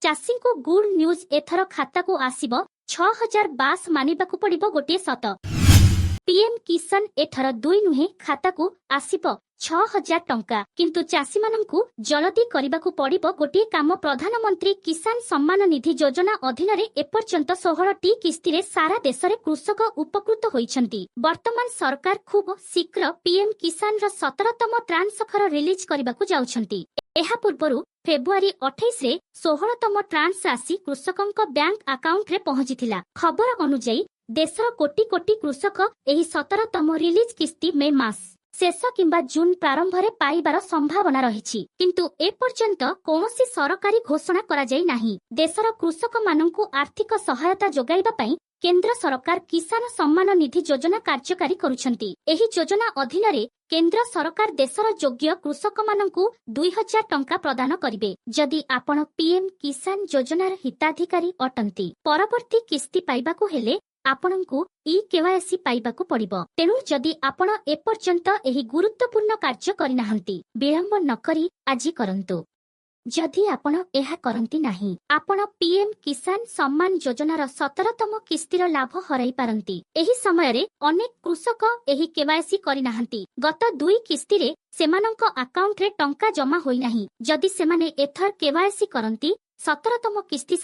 चाषी को good news एथर खाता को आसीबो 6000 बास मानिबाकू पड़िबो गोटे सत। पीएम किसान एथर दुई नुहे खाता को आसीबो 6000 टंका किंतु चाषी माननकू जल्दी करिबाकू पड़िबो गोटे काम। प्रधानमंत्री किसान सम्मान निधि योजना अधीन रे एपर्यंत 16 टी किस्ती रे सारा देश रे कृषक उपकृत होइछंती। वर्तमान सरकार खूब शीघ्र पीएम किसान रो 17तम ट्रांसफर रिलीज करिबाकू जाउछंती। एहा पूर्वरु फेब्रुआरी 28 रे 16तम ट्रांस राशि कृषकक बैंक अकाउंट रे पहुंचीथिला। खबर अनुसार देशर कोटी कोटी कृषक एही 17तम रिलीज किस्ती मे मास शेष किंबा जून प्रारंभ रे पाइबार संभावना रहिछि, किंतु ए पर्यंत कोनोसी सरकारी घोषणा करा जाई नाही। देशर कृषक माननकू आर्थिक सहायता जोगाइबा पई केंद्र सरकार किसान सम्मान निधि योजना कार्यकारी करुछंती। एही योजना अधीन रे केंद्र सरकार देशर योग्य कृषक माननकू 2000 टंका प्रदान करिवे। जदि आपण पीएम किसान योजनार हिताधिकारी अटंती, परवर्ती किस्ती पाइबाकू हेले आपणଙ୍କୁ केवाईसी पाइबाकू पड़िबो। तेणु जदि आपण एपर्यंत एही गुरुत्वपूर्ण कार्य करिनाहंती, विलंब न करी आजि करंतु। जदि आपण एहा करंती नाही, आपण पीएम किसान सम्मान योजनार 17तम किस्तीर लाभ हराई पारंती। एही समय रे अनेक कृषक एही केवाईसी करिनाहंती। गत 2 किस्ती रे सेमानंक अकाउंट रे टंका जमा होई नाही। जदि सेमाने एथर केवाईसी करंती, 17तम किस्ती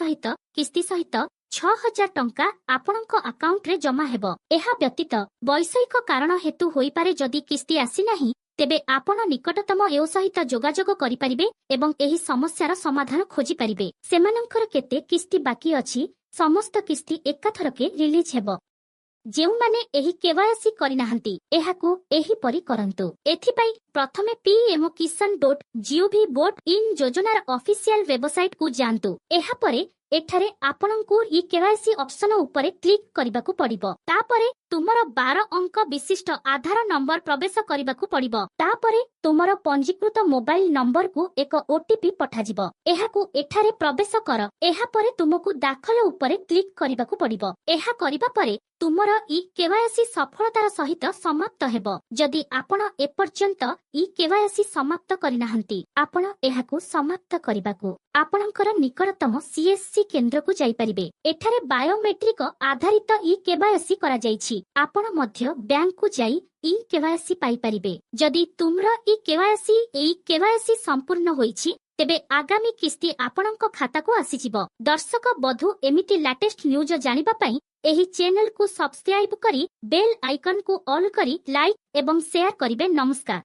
सहित 6000 टंका आपणक अकाउंट रे जमा हेबो। एहा व्यतीत वैषयिक कारण हेतु होई पारे जदि किस्ती आसी नाही, तेबे आपण निकटतम एओ सहित जोगाजोग करि परिबे एवं एही समस्यार समाधान खोजि परिबे। सेमानंकर केते किस्ती बाकी अछि, समस्त किस्ती एकाथरके रिलीज हेबो। जेउमाने एही केवाईसी करिनाहंती, एहाकू एही परि करंतु। एथिपई प्रथमे pmkisan.gov.in योजनार ऑफिशियल वेबसाइट को जानतु। एहा परे एठारे आपणଙ୍କୁ केवाईसी ऑप्शन उपरे क्लिक करिबाकू पड़िबो। तापरे तुमर 12 अंक विशिष्ट आधार नंबर प्रवेश करिबाकू पड़िबो। तापरे तुमर पंजीकृत मोबाइल नंबर को एक ओटीपी पठाजिबो। एहाकू एठारे प्रवेश कर। एहा परे तुमको दाखल उपरे क्लिक करिबाकू पड़िबो। एहा करिबा परे तुमर केवाईसी सफलतार सहित समाप्त हेबो। जदि आपण एपर्यंत केवाईसी समाप्त करिनाहंती, आपण एहाकू समाप्त करिबाकू आपणकर निकटतम सीएससी केंद्र को जाई परिबे। एठारे बायोमेट्रिक आधारित केवाईसी करा जाईछि। आपण मध्य बैंक को जाई केवाईसी पाई परिबे। जदि तुमरा केवाईसी संपूर्ण होईछि, तेबे आगामी किस्ती आपणक खाता को आसीजिबो। दर्शक बधु एमिति लेटेस्ट न्यूज जानिबा पई एही चैनल को सब्सक्राइब करी बेल आइकन को ऑल करी लाइक एवं शेयर करिबे। नमस्कार।